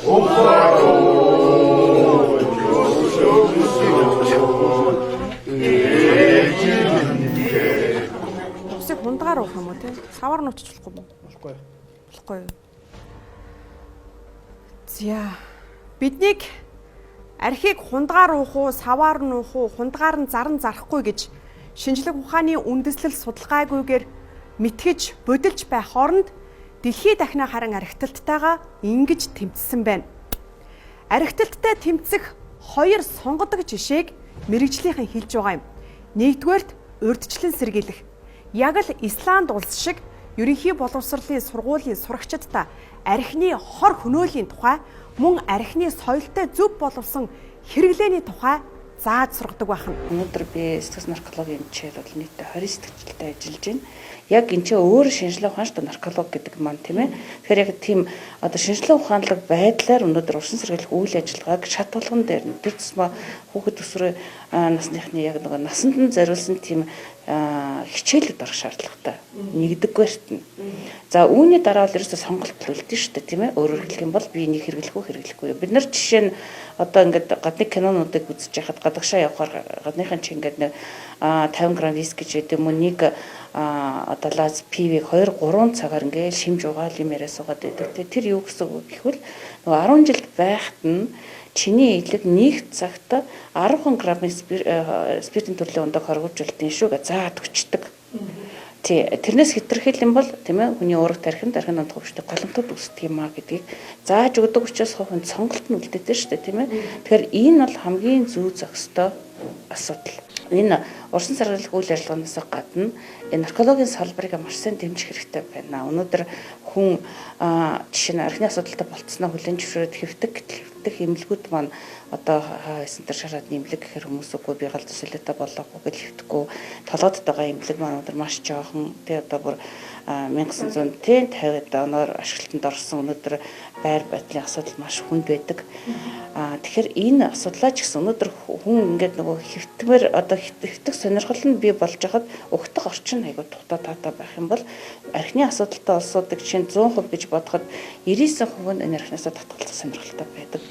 Усыг хундагаар уух юм уу те? Савар нь уучих болохгүй юу? Болохгүй. Болохгүй юу? За биднийг архийг хундагаар уух уу, саваар нь уух уу, хундагаар нь заран зарахгүй гэж шинжлэх ухааны үндэслэл судалгаагүйгээр мэтгэж бодилж байх хооронд дэлхийд дахна харан архиталттайгаа ингэж тэмцсэн байна. Архиталттай тэмцэх хоёр сонгодог жишээг мэрэгжлийнхэн хэлж байгаа юм. Нэгдүгээрт урьдчилан сэргийлэх. Яг л Исланд улс шиг ерөнхий боловсролын сургуулийн сурагчдаа архины хор хөнөөлийн тухай мөн архины соёлтой зөв боловсон хэрэглээний тухай зааж сургадаг байна. Өнөөдөр би сэтгэл наркологийн хичээл бол нийтдээ 20 сэтгэгчтэй ажиллаж байна. Яг энэ чинь өөр шинжилгээ ухаан шүү дээ нарколог гэдэг маань тийм ээ. Тэгэхээр яг тийм одоо шинжилгээ ухаанлаг байдлаар өнөөдөр урсан сэргийлэх үйл ажиллагааг шат болгон дээр нь тэр тусмаа хүүхэд төсвөрийн насныхны яг нэг насанд нь зориулсан тийм хичээлүүд орох шаардлагатай. Нэгдүгээрт нь. За үүний дараа бол ерөөсөө сонголт төлөвлөдөн шүү дээ тийм ээ. Өөрөөр хэлэх юм бол би энийг хэрэглэх үү хэрэглэхгүй юу. Бид нар жишээ нь одоо ингээд гадны кинонуудыг үзэж яхад гадагшаа явахаар гадныхан чи ингээд нэг 50 г виски ч гэдэг юм уу нэг одоо лаз пивийг 2-3 цагаар ингээд шимж угаал юм яриа суугаад байдаг. Тэр юу гэсэн үг гэвэл нөгөө 10 жил байхад нь чиний эдлэг нэг цагт 10 г-ийн спиртийн төрлийн ундаг хоригдуултын шүү гэж заад өчтдөг. Тий, тэрнээс хэтэрхийл юм бол тийм ээ хүний уурах тархинд ундаг өвчтөг голомтод үүсдэг юм а гэдгийг зааж өгдөг учраас хувийн сонголт нь үлдээдэг шүү дээ тийм ээ. Тэгэхээр энэ бол хамгийн зүй зохистой асуудал. Энэ урсан сэргийлэх үйл ажиллагаанаас гадна энэ наркологийн салбарыг маш сайн дэмжих хэрэгтэй байна. Өнөөдөр хүн жишээ нь архины асуудалтай болцсноо хүлэн зөвшөөрөд хэвтэх эмнэлгүүд маань одоо хайсан тэр шараад нэмлэг гэхэр хүмүүс үгүй би галзуу солиотой болоогүй гэж хэвтэхгүй толгойд байгаа эмнэлэг маань өнөөдөр маш жоохон тий одоо бүр 1950-ад оноор ашиглалтанд орсон өнөөдөр байр байдлын асуудал маш хүнд байдаг. Тэгэхээр энэ асуудлаа ч гэсэн өнөөдөр хүн ингээд нөгөө хэвтмээр одоо хэвтэх сонирхол нь бий болж хахад угтах орчин айгуу тухтай таатай байх юм бол архины асуудалтай улсуудыг чинь 100% гэж бодоход 99% нь энэ архинасаа татгалзах сонирхолтой байдаг.